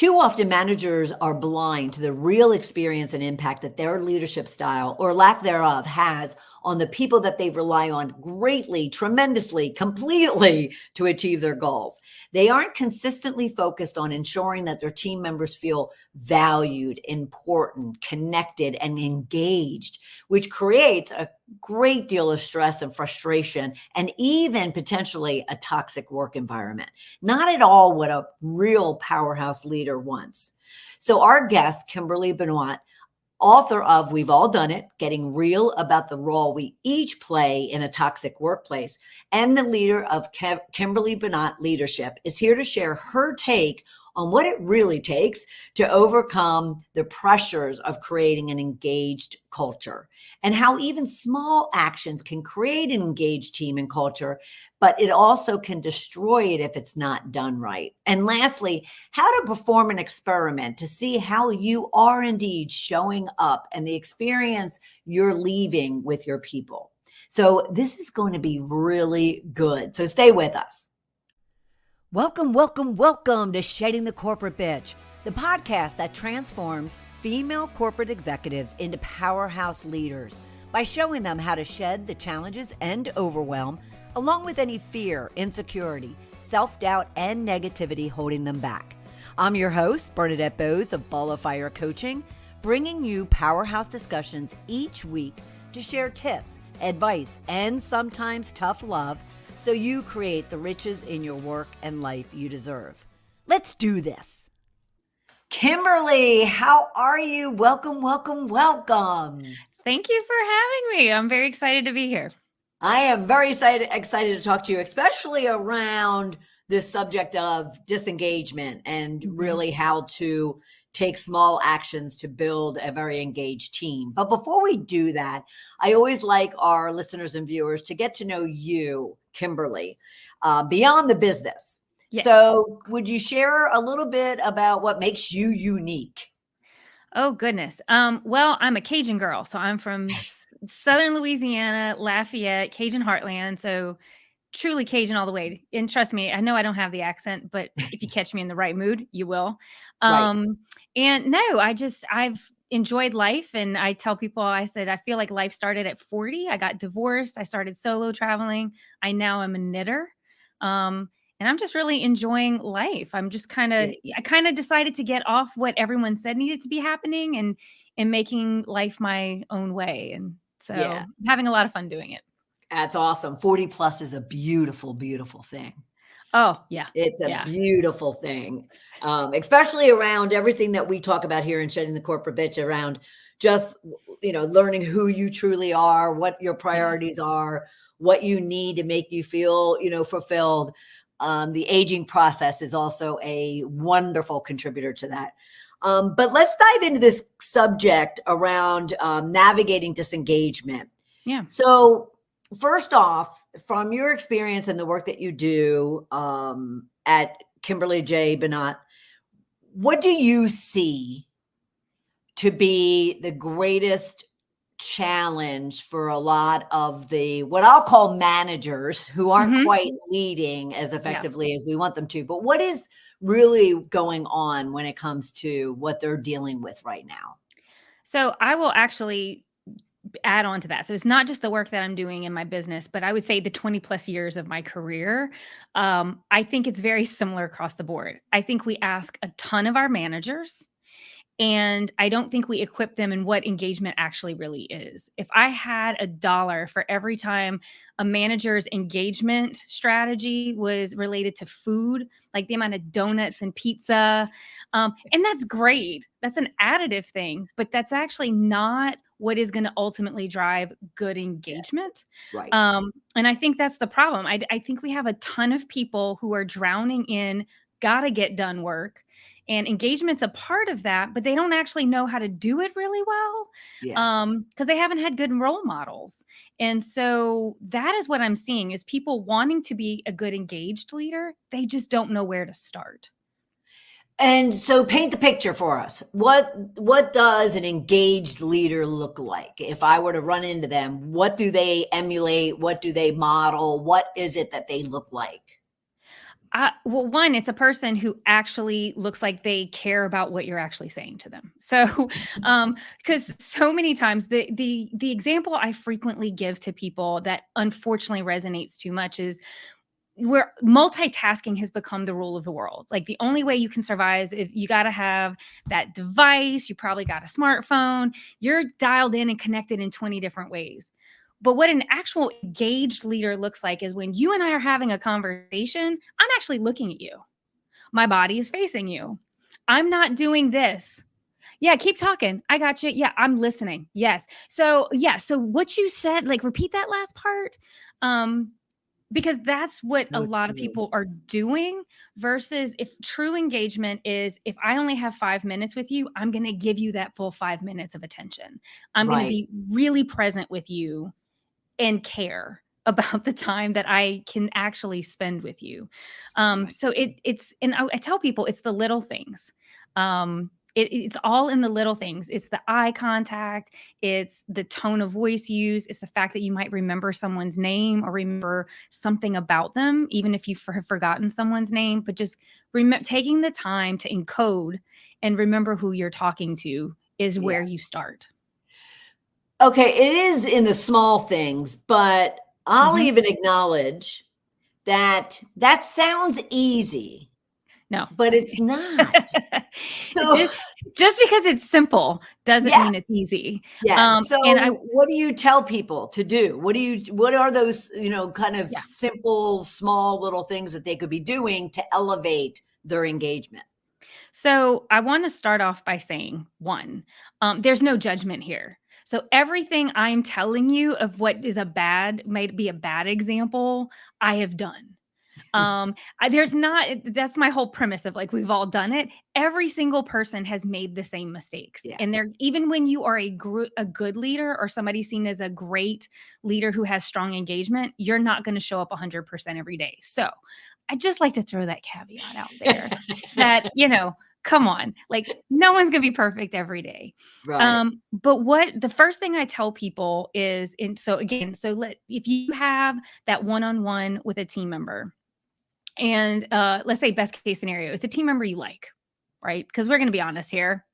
Too often, managers are blind to the real experience and impact that their leadership style or lack thereof has on the people that they rely on greatly, tremendously, completely to achieve their goals. They aren't consistently focused on ensuring that their team members feel valued, important, connected, and engaged, which creates a great deal of stress and frustration, and even potentially a toxic work environment. Not at all what a real powerhouse leader wants. So our guest, Kimberly Benoit, author of We've All Done It, Getting Real About the Role We Each Play in a Toxic Workplace, and the leader of Kimberly Benoit Leadership, is here to share her take on what it really takes to overcome the pressures of creating an engaged culture, and how even small actions can create an engaged team and culture, but it also can destroy it if it's not done right. And lastly, how to perform an experiment to see how you are indeed showing up and the experience you're leaving with your people. So this is going to be really good. So stay with us. Welcome, welcome, welcome to Shedding the Corporate Bitch, the podcast that transforms female corporate executives into powerhouse leaders by showing them how to shed the challenges and overwhelm, along with any fear, insecurity, self-doubt, and negativity holding them back. I'm your host, Bernadette Bose of Ball of Fire Coaching, bringing you powerhouse discussions each week to share tips, advice, and sometimes tough love so you create the riches in your work and life you deserve. Let's do this. Kimberly, how are you? Welcome, welcome, welcome. Thank you for having me. I'm very excited to be here. I am very excited to talk to you, especially around this subject of disengagement and really how to take small actions to build a very engaged team. But before we do that, I always like our listeners and viewers to get to know you, Kimberly, beyond the business. Yes. So would you share a little bit about what makes you unique? Oh, goodness. Well, I'm a Cajun girl. So I'm from Southern Louisiana, Lafayette, Cajun heartland. So truly Cajun all the way. And trust me, I know I don't have the accent, but if you catch me in the right mood, you will. Right. And no, I've enjoyed life. And I tell people, I said, I feel like life started at 40. I got divorced. I started solo traveling. I now am a knitter. And I'm just really enjoying life. I kind of decided to get off what everyone said needed to be happening and making life my own way. And so I'm having a lot of fun doing it. That's awesome. 40 plus is a beautiful, beautiful thing. Oh, yeah. It's a beautiful thing, especially around everything that we talk about here in Shedding the Corporate Bitch, around just, learning who you truly are, what your priorities are, what you need to make you feel, fulfilled. The aging process is also a wonderful contributor to that. But let's dive into this subject around navigating disengagement. Yeah. So first off, from your experience and the work that you do at Kimberly J. Benoit, what do you see to be the greatest challenge for a lot of the, what I'll call managers who aren't quite leading as effectively as we want them to? But what is really going on when it comes to what they're dealing with right now? So I will actually add on to that. So it's not just the work that I'm doing in my business, but I would say the 20 plus years of my career. I think it's very similar across the board. I think we ask a ton of our managers, and I don't think we equip them in what engagement actually really is. If I had $1 for every time a manager's engagement strategy was related to food, like the amount of donuts and pizza, and that's great. That's an additive thing, but that's actually not what is going to ultimately drive good engagement. Right. And I think that's the problem. I think we have a ton of people who are drowning in gotta get done work. And engagement's a part of that, but they don't actually know how to do it really well because they haven't had good role models. And so that is what I'm seeing is people wanting to be a good engaged leader. They just don't know where to start. And so paint the picture for us. What does an engaged leader look like? If I were to run into them, what do they emulate? What do they model? What is it that they look like? Well, one, it's a person who actually looks like they care about what you're actually saying to them. So, because so many times the example I frequently give to people that unfortunately resonates too much is where multitasking has become the rule of the world. Like the only way you can survive is if you got to have that device, you probably got a smartphone, you're dialed in and connected in 20 different ways. But what an actual engaged leader looks like is when you and I are having a conversation, I'm actually looking at you. My body is facing you. I'm not doing this. Yeah, keep talking. I got you. Yeah, I'm listening. Yes. So, yeah, so what you said, like repeat that last part. Um because that's what a No, lot of totally. people are doing versus if true engagement is if I only have 5 minutes with you, I'm going to give you that full 5 minutes of attention. I'm going to Right. be really present with you and care about the time that I can actually spend with you. Right. So it's and I tell people it's the little things. It's all in the little things. It's the eye contact. It's the tone of voice used. It's the fact that you might remember someone's name or remember something about them, even if you've have forgotten someone's name. But just taking the time to encode and remember who you're talking to is Yeah. where you start. Okay, it is in the small things, but I'll Mhm. even acknowledge that that sounds easy, No. but it's not. So just just because it's simple doesn't yeah, mean it's easy. yeah. So And I what do you tell people to do? What are those, kind of yeah. simple, small little things that they could be doing to elevate their engagement? So I want to start off by saying one, there's no judgment here. So everything I'm telling you of what is might be a bad example, I have done. There's not that's my whole premise of like we've all done it. Every single person has made the same mistakes. Yeah. And they're even when you are a good leader or somebody seen as a great leader who has strong engagement, you're not going to show up 100% every day. So, I just like to throw that caveat out there that, come on, like no one's going to be perfect every day. Right. But what the first thing I tell people is, and so again, if you have that one-on-one with a team member, and let's say best case scenario, it's a team member you like, right? Because we're going to be honest here.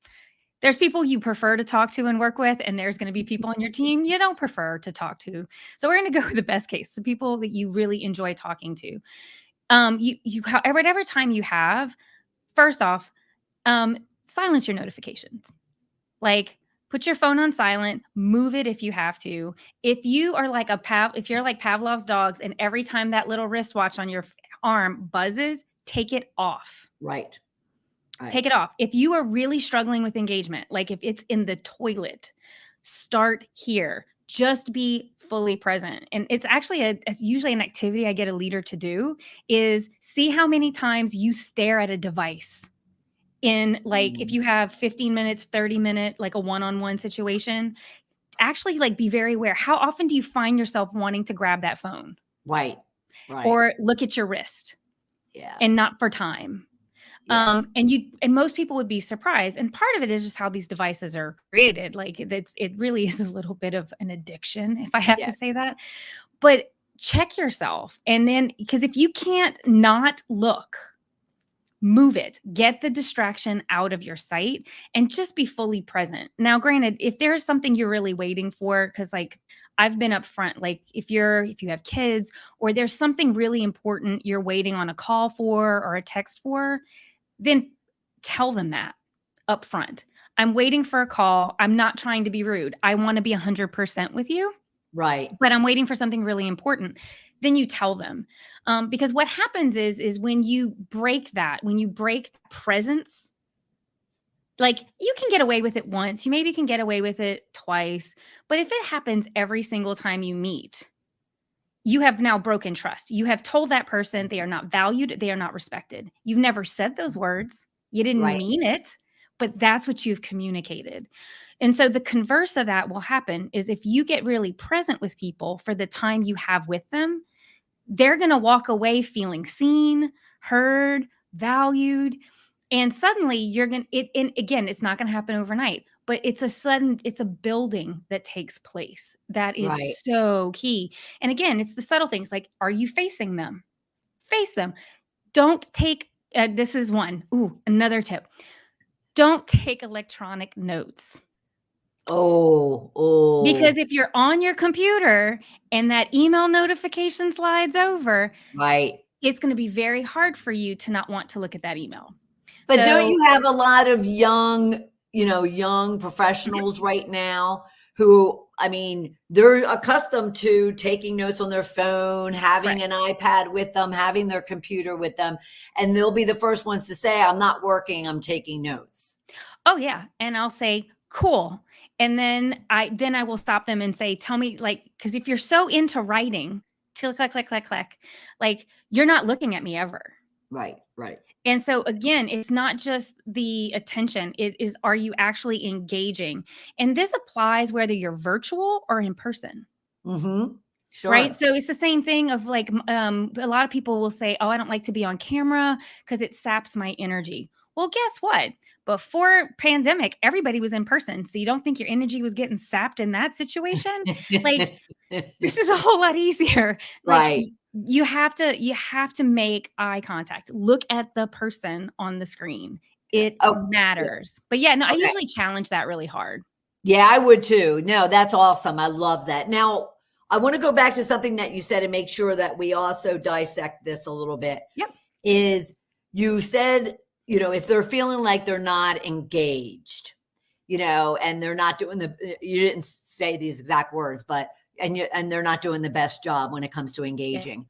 There's people you prefer to talk to and work with, and there's going to be people on your team you don't prefer to talk to. So we're going to go with the best case, the people that you really enjoy talking to. Whatever time you have, first off, silence your notifications. Like put your phone on silent, move it if you have to. If you're like Pavlov's dogs and every time that little wristwatch on your arm buzzes, take it off. Right. Take Right. it off. If you are really struggling with engagement, like if it's in the toilet, start here. Just be fully present. And it's usually an activity I get a leader to do is see how many times you stare at a device in like if Mm. you have 15 minutes 30-minute like a one-on-one situation, actually like be very aware how often do you find yourself wanting to grab that phone Right. Right. or look at your wrist Yeah. and not for time. Yes. And most people would be surprised, and part of it is just how these devices are created. Like it really is a little bit of an addiction, if I have to Yes. say that. But check yourself, and then because if you can't not look, move it, get the distraction out of your sight, and just be fully present. Now, granted, if there's something you're really waiting for, because like I've been upfront, like if you have kids or there's something really important you're waiting on a call for or a text for, then tell them that up front. I'm waiting for a call. I'm not trying to be rude. I want to be 100% with you, Right. but I'm waiting for something really important. Then you tell them. Because what happens is when you break presence, like you can get away with it once, you maybe can get away with it twice, but if it happens every single time you meet, you have now broken trust. You have told that person they are not valued, they are not respected. You've never said those words. You didn't Right. mean it, but that's what you've communicated. And so the converse of that will happen is if you get really present with people for the time you have with them, they're going to walk away feeling seen, heard, valued, and suddenly you're going to it and again, it's not going to happen overnight, but it's a building that takes place. That Right. is so key. And again, it's the subtle things like are you facing them? Face them. Don't take, this is one. Ooh, another tip. Don't take electronic notes. Because if you're on your computer and that email notification slides over, right. it's going to be very hard for you to not want to look at that email. But don't So, you have a lot of young professionals right now who, I mean, they're accustomed to taking notes on their phone, having correct. an iPad with them, having their computer with them, and they'll be the first ones to say, I'm not working, I'm taking notes. Oh yeah, and I'll say, "Cool." And then I will stop them and say, "Tell me, like, because if you're so into writing, till click, click, click, click, like, you're not looking at me ever." Right, right. And so again, it's not just the attention, it is, are you actually engaging? And this applies whether you're virtual or in person. Mm-hmm. Right? Sure. So it's the same thing of like, a lot of people will say, "Oh, I don't like to be on camera because it saps my energy." Well, guess what? Before pandemic, everybody was in person. So you don't think your energy was getting sapped in that situation? Like, this is a whole lot easier. Like, Right. you have to make eye contact. Look at the person on the screen. It Oh, yeah. matters. But yeah, no, I Okay. usually challenge that really hard. Yeah, I would too. No, that's awesome. I love that. Now, I want to go back to something that you said and make sure that we also dissect this a little bit. Yep. Is you said, if they're feeling like they're not engaged, and they're not doing you didn't say these exact words, but, and they're not doing the best job when it comes to Yeah. engaging.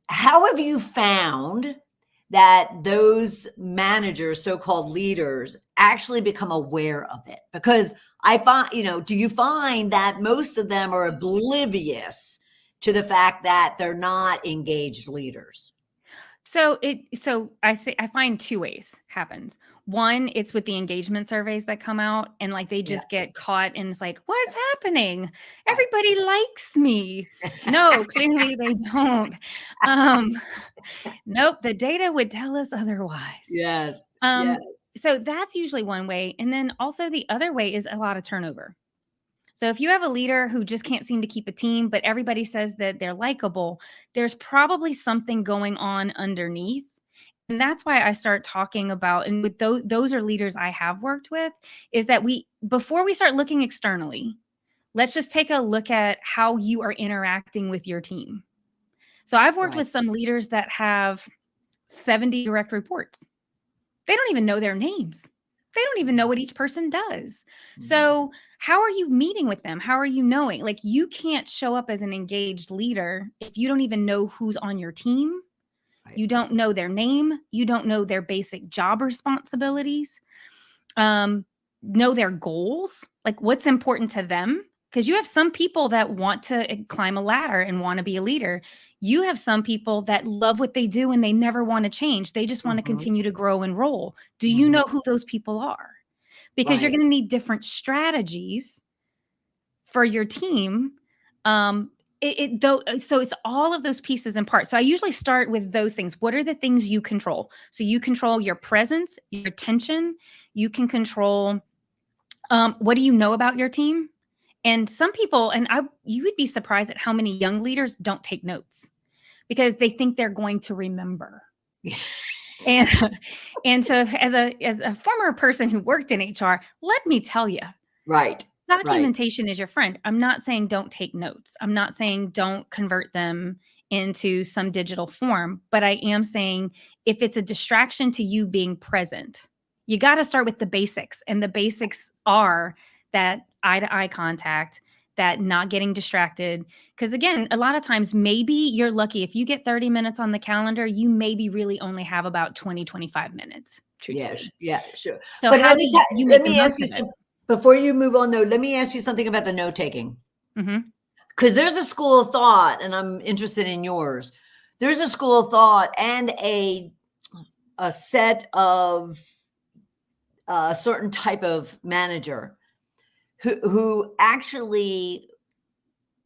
How have you found that those managers, so-called leaders, actually become aware of it? Because I find, do you find that most of them are oblivious to the fact that they're not engaged leaders? So I find two ways happens. One, it's with the engagement surveys that come out and like they Yeah, just get caught and it's like, what's happening? right. Everybody likes me. No, clearly they don't. Um, nope, the data would tell us otherwise. Yes, Um, yes. so that's usually one way. And then also the other way is a lot of turnover. So if you have a leader who just can't seem to keep a team, but everybody says that they're likable, there's probably something going on underneath. And that's why I start talking about, and with those are leaders I have worked with, is that before we start looking externally, let's just take a look at how you are interacting with your team. So I've worked Right. with some leaders that have 70 direct reports. They don't even know their names. They don't even know what each person does. Mhm. So, how are you meeting with them? How are you knowing? Like, you can't show up as an engaged leader if you don't even know who's on your team. Right. You don't know their name. You don't know their basic job responsibilities. Um, know their goals, like what's important to them. Because you have some people that want to climb a ladder and want to be a leader. You have some people that love what they do and they never want to change. They just want to Mhm, continue to grow and roll. Do you mhm. know who those people are? Because you're Right. going to need different strategies for your team. Um, so it's all of those pieces and parts. So I usually start with those things. What are the things you control? So you control your presence, your attention. You can control, what do you know about your team? And some people, you would be surprised at how many young leaders don't take notes because they think they're going to remember. And and so as a former person who worked in HR, let me tell you, Right, right. documentation is your friend. I'm not saying don't take notes. I'm not saying don't convert them into some digital form, but I am saying if it's a distraction to you being present, you got to start with the basics. And the basics are that eye to eye contact, that not getting distracted. Because again, a lot of times, maybe you're lucky if you get 30 minutes on the calendar, you maybe really only have about 20, 25 minutes, Yeah, truthfully. yeah, sure. So, But how do you let make the me ask most you of it? some before you move on though, let me ask you something about the note taking. Hmm. Because there's a school of thought, and I'm interested in yours. There's a school of thought and a set of a certain type of manager who actually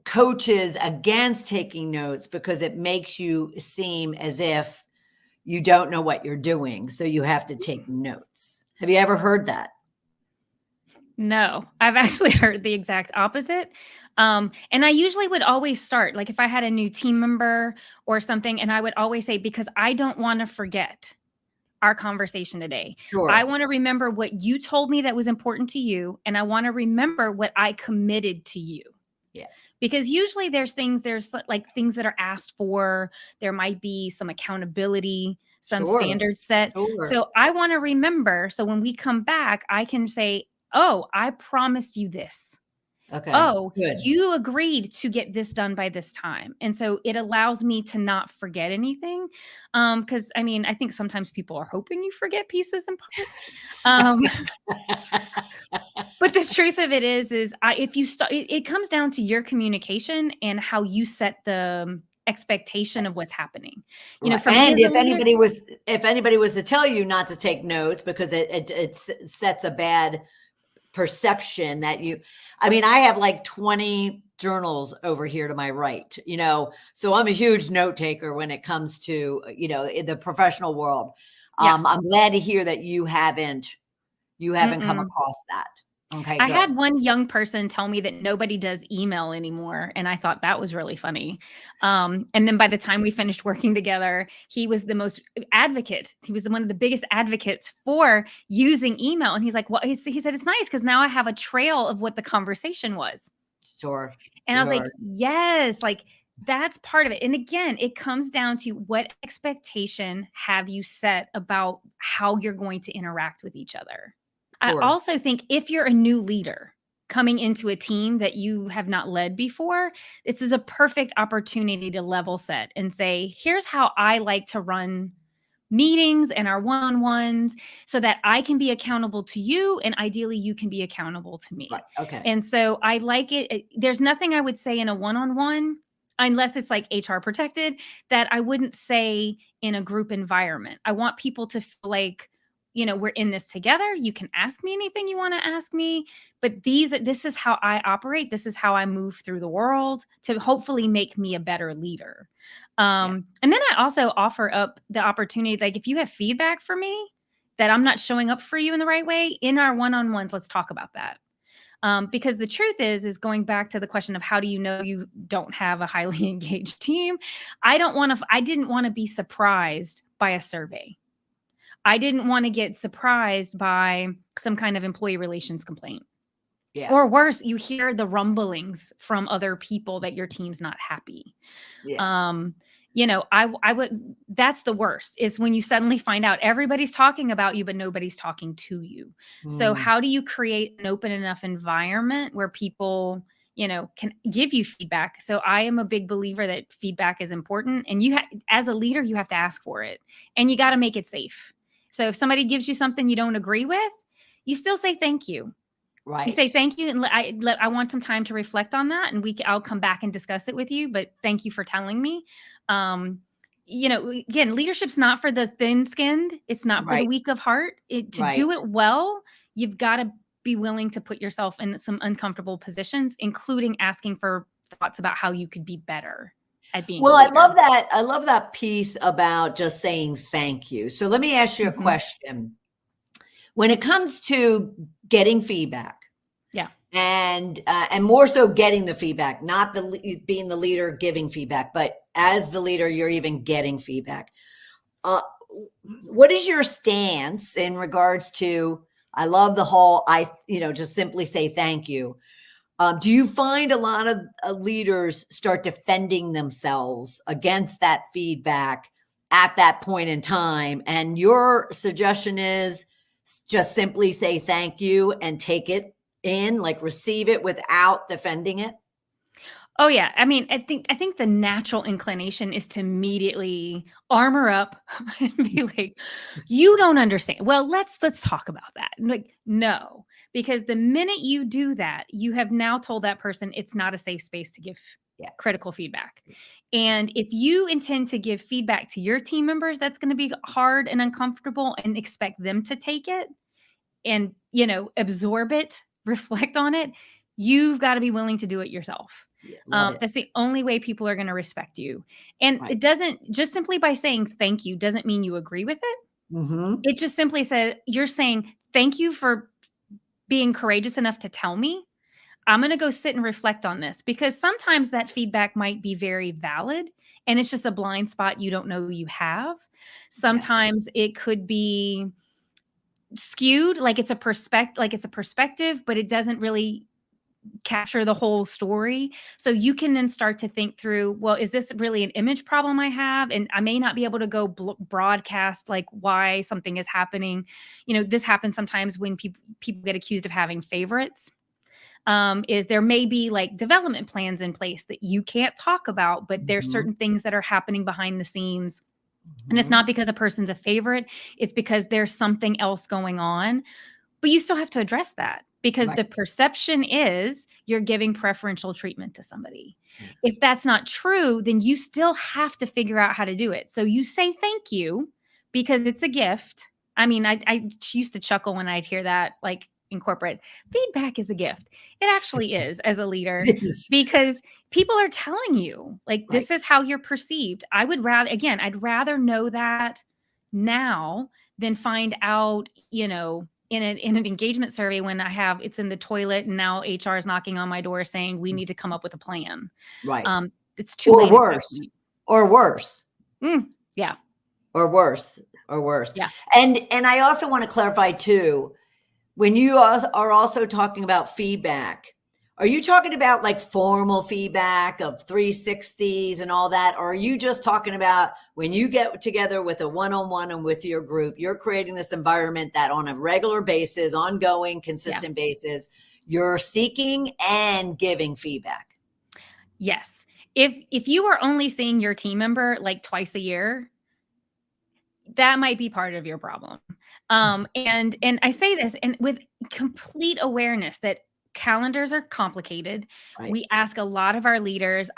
coaches against taking notes because it makes you seem as if you don't know what you're doing, so you have to take notes. Have you ever heard that? No, I've actually heard the exact opposite. And I usually would always start, like if I had a new team member or something, and I would always say, because I don't want to forget our conversation today. I Sure. want to remember what you told me that was important to you, and I want to remember what I committed to you. Yeah. Because usually there's like things that are asked for, there might be some accountability, some Sure. standards set. Sure. So I want to remember, so when we come back I can say, oh, I promised you this. Okay. Oh, Good. you agreed to get this done by this time. And so it allows me to not forget anything. Because I mean, I think sometimes people are hoping you forget pieces and parts. Um, but the truth of it is if you start, it comes down to your communication and how you set the expectation of what's happening. You know, Right. for me And as a leader, if anybody was to tell you not to take notes because it sets a bad perception that you, I mean, I have like 20 journals over here to my right, so I'm a huge note taker when it comes to, in the professional world. yeah. I'm glad to hear that you haven't come Mm-mm. across that. Okay, I good. had one young person tell me that nobody does email anymore, and I thought that was really funny. And then by the time we finished working together, he was the most advocate. He was one of the biggest advocates for using email. And he's like, "Well," he said, "It's nice because now I have a trail of what the conversation was." Sure. And I was like, Sure. "Yes, like that's part of it." And again, it comes down to what expectation have you set about how you're going to interact with each other. I Sure. also think if you're a new leader coming into a team that you have not led before, this is a perfect opportunity to level set and say, here's how I like to run meetings and our one-on-ones so that I can be accountable to you and ideally you can be accountable to Right. me. Okay. And so I like it. There's nothing I would say in a one-on-one unless it's like HR protected that I wouldn't say in a group environment. I want people to feel like, we're in this together. You can ask me anything you want to ask me, but this is how I operate. This is how I move through the world to hopefully make me a better leader. Yeah. And then I also offer up the opportunity, like if you have feedback for me that I'm not showing up for you in the right way in our one-on-ones, let's talk about that. Because the truth is going back to the question of how do you know you don't have a highly engaged team? I didn't want to be surprised by a survey. I didn't want to get surprised by some kind of employee relations complaint. Yeah. Or worse, you hear the rumblings from other people that your team's not happy. Yeah. Um, I would, that's the worst is when you suddenly find out everybody's talking about you, but nobody's talking to you. So Mm, how do you create an open enough environment where people, can give you feedback? So I am a big believer that feedback is important. And as a leader, you have to ask for it and you got to make it safe. So if somebody gives you something you don't agree with, you still say thank you. You say right. thank you, and I want some time to reflect on that, and I'll come back and discuss it with you. But thank you for telling me. Um, again, leadership's not for the thin-skinned. It's not for the Right. weak of heart. To Right. do it well, you've got to be willing to put yourself in some uncomfortable positions, including asking for thoughts about how you could be better at being a Well, I leader. love that. I love that piece about just saying thank you. So let me ask you a Mhm. question. When it comes to getting feedback, Yeah. and more so getting the feedback, not being the leader giving feedback, but as the leader, you're even getting feedback. Uh, what is your stance in regards to? I love the whole. Just simply say thank you. Do you find a lot of leaders start defending themselves against that feedback at that point in time? And your suggestion is just simply say thank you and take it in, like receive it without defending it? Oh yeah. I mean, I think the natural inclination is to immediately armor up and be like, "You don't understand." Well, let's talk about that. And like, no, because the minute you do that, you have now told that person it's not a safe space to give Yeah. critical feedback. And if you intend to give feedback to your team members, that's going to be hard and uncomfortable and expect them to take it and, absorb it, reflect on it. You've got to be willing to do it yourself. Yeah. Love it. That's the only way people are going to respect you. And Right. it doesn't just simply by saying thank you doesn't mean you agree with it. Mm-hmm. It just simply says you're saying thank you for being courageous enough to tell me, I'm going to go sit and reflect on this, because sometimes that feedback might be very valid and it's just a blind spot you don't know you have. Yes. Sometimes it could be skewed, like it's a perspective, but it doesn't really capture the whole story. So you can then start to think through, well, is this really an image problem I have? And I may not be able to go broadcast like why something is happening. This happens sometimes when people get accused of having favorites. Is there may be like development plans in place that you can't talk about, but there's certain things that are happening behind the scenes. And it's not because a person's a favorite, it's because there's something else going on. But you still have to address that, because the perception is you're giving preferential treatment to somebody. If that's not true, then you still have to figure out how to do it. So you say thank you because it's a gift. I mean, I used to chuckle when I'd hear that, like in corporate, feedback is a gift. It actually is, as a leader, because people are telling you, like, this is how you're perceived. I'd rather know that now than find out, in an engagement survey when it's in the toilet and now HR is knocking on my door saying we need to come up with a plan. Right. It's too late. Or worse. Yeah. Or worse. Yeah. And I also want to clarify too, when you are also talking about feedback, are you talking about like formal feedback of 360s and all that? Or are you just talking about when you get together with a one-on-one and with your group, you're creating this environment that on a regular basis, ongoing, consistent basis, you're seeking and giving feedback? Yes. If you are only seeing your team member like twice a year, that might be part of your problem. And I say this and with complete awareness that calendars are complicated. Right. We ask a lot of our leaders.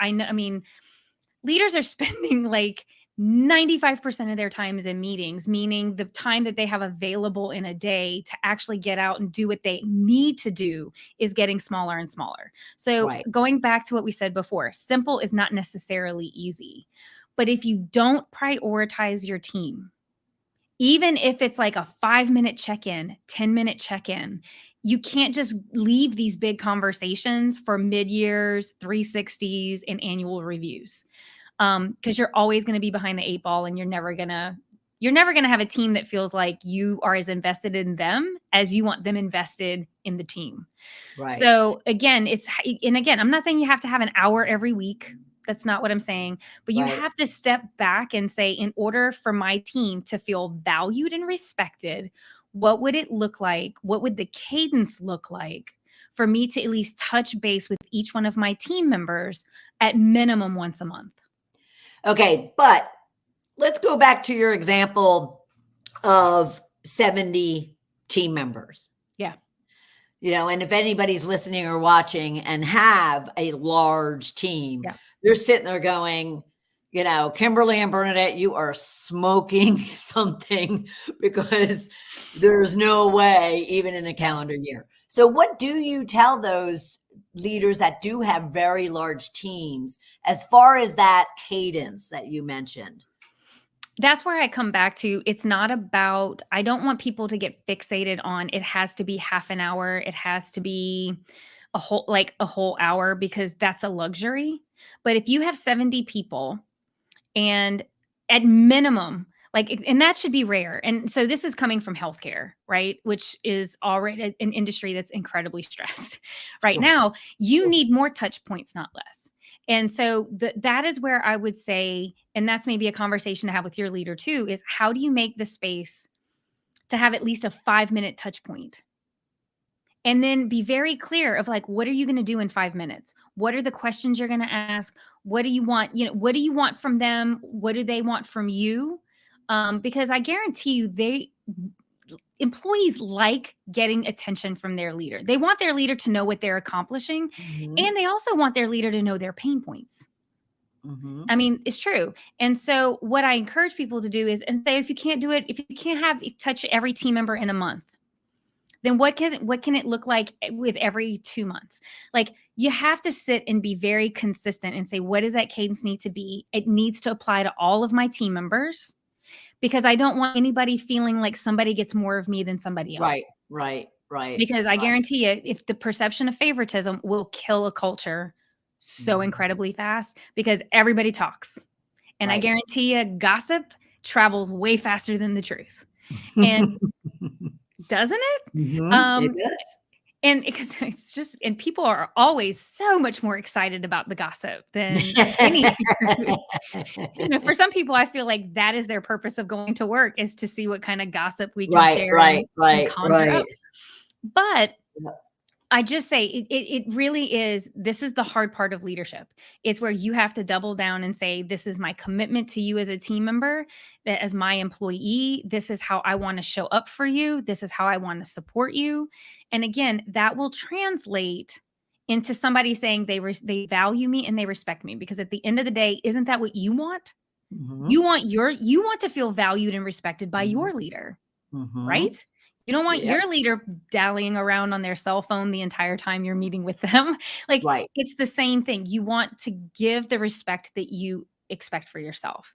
Leaders are spending like 95% of their time is in meetings, meaning the time that they have available in a day to actually get out and do what they need to do is getting smaller and smaller. So going back to what we said before, simple is not necessarily easy. But if you don't prioritize your team, even if it's like a 5-minute check-in, 10-minute check-in, you can't just leave these big conversations for mid-years, 360s, and annual reviews. Because you're always going to be behind the 8 ball, and you're never going to have a team that feels like you are as invested in them as you want them invested in the team. Right. So again, I'm not saying you have to have an hour every week. That's not what I'm saying. But you have to step back and say, in order for my team to feel valued and respected, what would it look like? What would the cadence look like for me to at least touch base with each one of my team members at minimum once a month? Okay, but let's go back to your example of 70 team members. Yeah. And if anybody's listening or watching and have a large team, they're sitting there going, Kimberly and Bernadette, you are smoking something, because there's no way, even in a calendar year. So what do you tell those leaders that do have very large teams as far as that cadence that you mentioned? That's where I come back to. It's not about, I don't want people to get fixated on it has to be half an hour. It has to be a whole hour, because that's a luxury. But if you have 70 people and at minimum, and that should be rare. And so this is coming from healthcare, right? Which is already an industry that's incredibly stressed right now. You need more touch points, not less. And so that is where I would say, and that's maybe a conversation to have with your leader too, is how do you make the space to have at least a 5-minute touch point? And then be very clear of like, what are you going to do in 5 minutes? What are the questions you're going to ask? What do you want? What do you want from them? What do they want from you? Because I guarantee you, employees like getting attention from their leader. They want their leader to know what they're accomplishing. And they also want their leader to know their pain points. I mean, it's true. And so what I encourage people to do is, and say, if you can't do it, if you can't touch every team member in a month, then what can it look like with every 2 months? Like, you have to sit and be very consistent and say, what does that cadence need to be? It needs to apply to all of my team members, because I don't want anybody feeling like somebody gets more of me than somebody else. Right. Right. Because I Right. guarantee you, if the perception of favoritism will kill a culture so Mhm. incredibly fast because everybody talks. And I Right. guarantee you, gossip travels way faster than the truth. And doesn't it? It Um, does. and because it's just, and people are always so much more excited about the gossip than any, for some people, I feel like that is their purpose of going to work, is to see what kind of gossip we can Right, share right, and right, conjure right. up. But Yep. I just say it really is. This is the hard part of leadership. It's where you have to double down and say, this is my commitment to you as a team member, that as my employee, this is how I want to show up for you. This is how I want to support you. And again, that will translate into somebody saying they value me and they respect me. Because at the end of the day, isn't that what you want? Mhm. You want to feel valued and respected by Mhm. your leader, Mhm. right? You don't want Yep. your leader dallying around on their cell phone the entire time you're meeting with them. Like, Right. it's the same thing. You want to give the respect that you expect for yourself.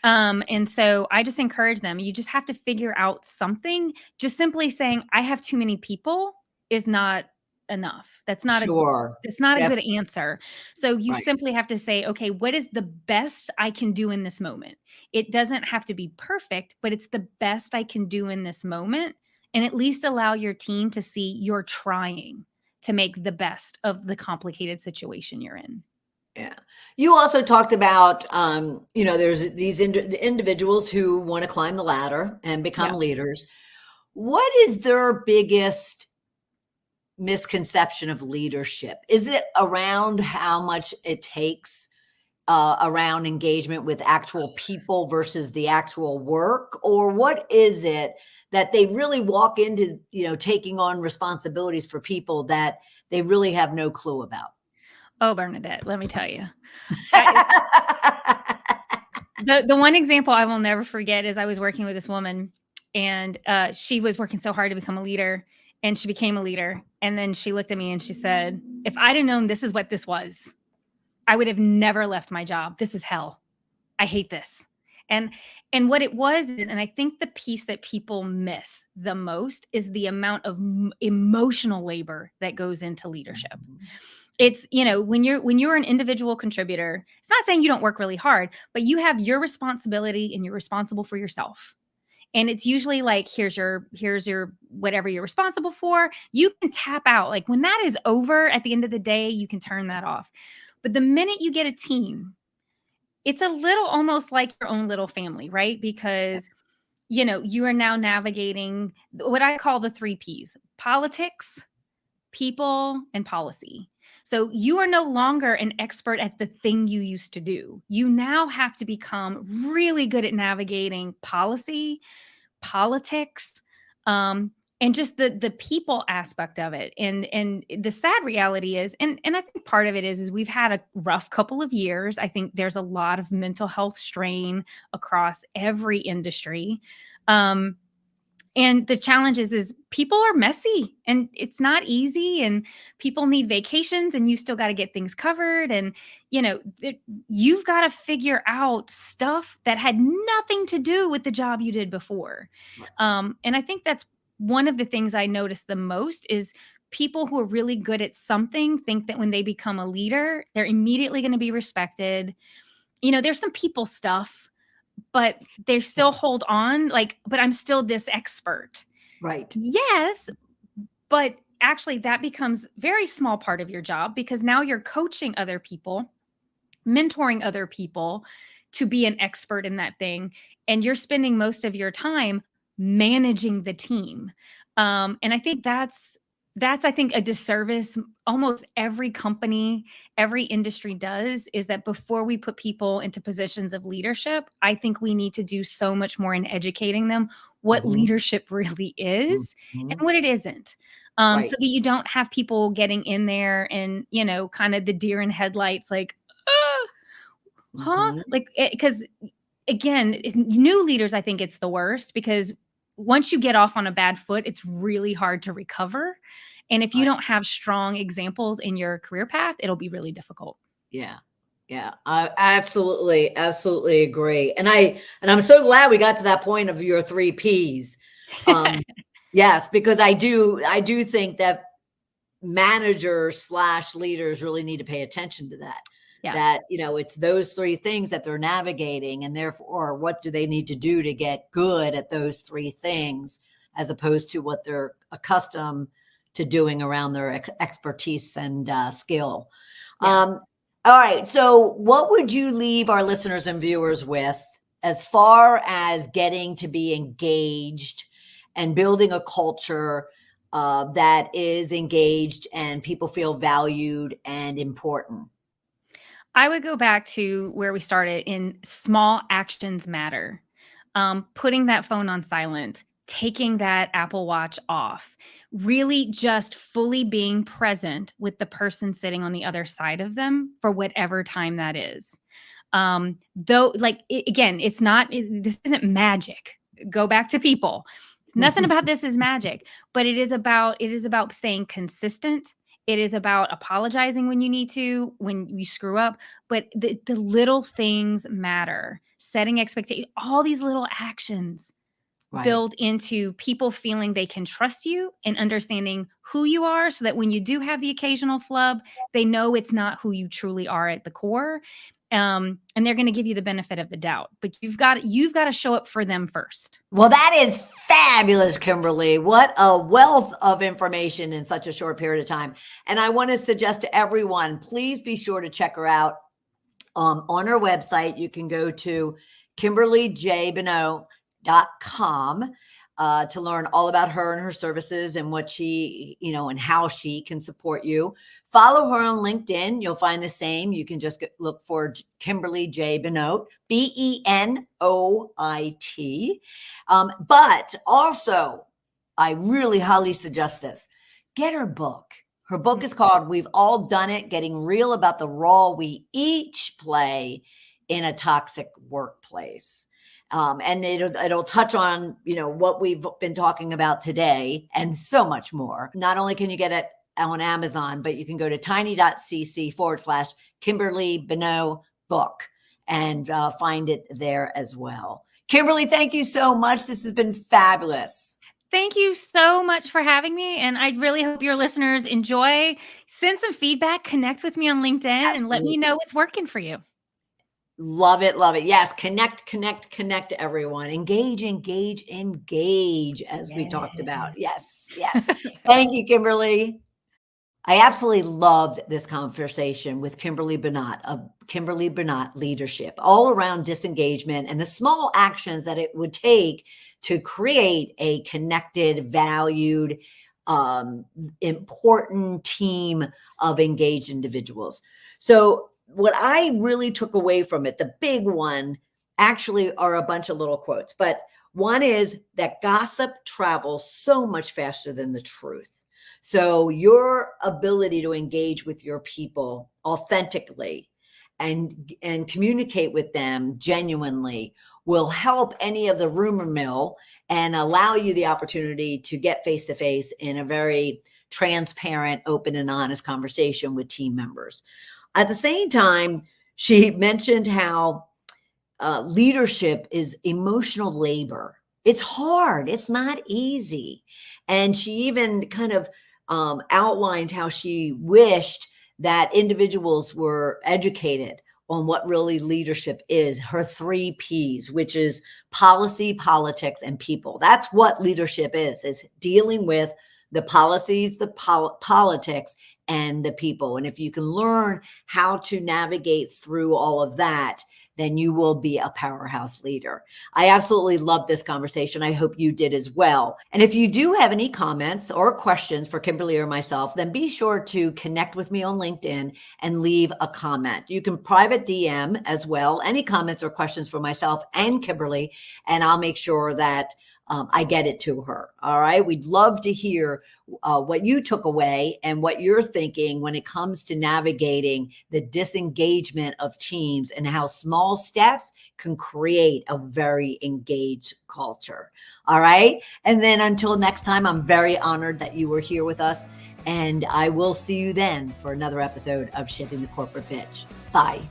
And so I just encourage them. You just have to figure out something. Just simply saying, I have too many people is not enough. Sure. That's not a Def good answer. So you Right. simply have to say, okay, what is the best I can do in this moment? It doesn't have to be perfect, but it's the best I can do in this moment, and at least allow your team to see you're trying to make the best of the complicated situation you're in. Yeah. You also talked about, there's these individuals who want to climb the ladder and become Yeah. leaders. What is their biggest misconception of leadership? Is it around how much it takes around engagement with actual people versus the actual work? Or what is it that they really walk into, taking on responsibilities for people that they really have no clue about? Oh, Bernadette, let me tell you. I, the one example I will never forget is I was working with this woman, and she was working so hard to become a leader, and she became a leader. And then she looked at me and she said, if I'd have known this is what this was, I would have never left my job. This is hell. I hate this. And and what it was is, and I think the piece that people miss the most is the amount of emotional labor that goes into leadership. It's, when you're an individual contributor, it's not saying you don't work really hard, but you have your responsibility and you're responsible for yourself. And it's usually like, here's your whatever you're responsible for. You can tap out. Like, when that is over at the end of the day, you can turn that off. But the minute you get a team, it's a little almost like your own little family, right? Because, you are now navigating what I call the 3 Ps: politics, people, and policy. So you are no longer an expert at the thing you used to do. You now have to become really good at navigating policy, politics, and just the people aspect of it. And the sad reality is, and I think part of it is we've had a rough couple of years. I think there's a lot of mental health strain across every industry. And the challenge is people are messy and it's not easy, and people need vacations, and you still got to get things covered. And, you've got to figure out stuff that had nothing to do with the job you did before. Right. And I think that's one of the things I notice the most is people who are really good at something think that when they become a leader, they're immediately going to be respected. There's some people stuff, but they still hold on, like, but I'm still this expert. Right. Yes, but actually that becomes very small part of your job, because now you're coaching other people, mentoring other people to be an expert in that thing, and you're spending most of your time managing the team. And I think that's I think a disservice almost every company, every industry does, is that before we put people into positions of leadership, I think we need to do so much more in educating them what Mhm. leadership really is and Mhm. what it isn't. Right. So that you don't have people getting in there and, kind of the deer in headlights, like, "Ah, huh?" Mhm. Like, because again, new leaders, I think it's the worst, because once you get off on a bad foot, it's really hard to recover. And if you Right. don't have strong examples in your career path, it'll be really difficult. Yeah. Yeah. I absolutely, absolutely agree. And I'm so glad we got to that point of your 3 Ps. Um, Yes, because I do think that managers / leaders really need to pay attention to that. Yeah. That, it's those three things that they're navigating, and therefore what do they need to do to get good at those three things, as opposed to what they're accustomed to doing around their expertise and skill. Yeah. All right. So what would you leave our listeners and viewers with as far as getting to be engaged and building a culture that is engaged and people feel valued and important? I would go back to where we started in small actions matter. Putting that phone on silent, taking that Apple Watch off, really just fully being present with the person sitting on the other side of them for whatever time that is. Though, like, again, this isn't magic. Go back to people. Nothing about this is magic, but it is about staying consistent. It is about apologizing when you need to, when you screw up, but the little things matter. Setting expectations, all these little actions Right. build into people feeling they can trust you and understanding who you are, so that when you do have the occasional flub, they know it's not who you truly are at the core. And they're going to give you the benefit of the doubt, but you've got to show up for them first. Well, that is fabulous, Kimberly. What a wealth of information in such a short period of time. And I want to suggest to everyone, please be sure to check her out on her website. You can go to KimberlyJBenoit.com to learn all about her and her services and what she, and how she can support you. Follow her on LinkedIn. You'll find the same. You can just look for Kimberly J. Benoit, Benoit. But also, I really highly suggest this. Get her book. Her book is called We've All Done It, Getting Real About the Role We Each Play in a Toxic Workplace. And it'll touch on, what we've been talking about today and so much more. Not only can you get it on Amazon, but you can go to tiny.cc/Kimberly Benoit book and find it there as well. Kimberly, thank you so much. This has been fabulous. Thank you so much for having me. And I really hope your listeners enjoy. Send some feedback, connect with me on LinkedIn, and let me know what's working for you. Love it. Love it. Yes. Connect, everyone. Engage, as we talked about. Yes. Thank you, Kimberly. I absolutely loved this conversation with Kimberly Benoit of Kimberly Benoit Leadership, all around disengagement and the small actions that it would take to create a connected, valued, important team of engaged individuals. So what I really took away from it, the big one, actually are a bunch of little quotes, but one is that gossip travels so much faster than the truth. So your ability to engage with your people authentically and communicate with them genuinely will help any of the rumor mill and allow you the opportunity to get face-to-face in a very transparent, open, and honest conversation with team members. At the same time, she mentioned how leadership is emotional labor. It's hard. It's not easy. And she even kind of outlined how she wished that individuals were educated on what really leadership is, her 3 Ps, which is policy, politics, and people. That's what leadership is dealing with the policies, the politics, and the people. And if you can learn how to navigate through all of that, then you will be a powerhouse leader. I absolutely love this conversation. I hope you did as well. And if you do have any comments or questions for Kimberly or myself, then be sure to connect with me on LinkedIn and leave a comment. You can private DM as well, any comments or questions for myself and Kimberly, and I'll make sure that I get it to her. All right. We'd love to hear what you took away and what you're thinking when it comes to navigating the disengagement of teams and how small steps can create a very engaged culture. All right. And then until next time, I'm very honored that you were here with us, and I will see you then for another episode of Shedding the Corporate Bitch. Bye.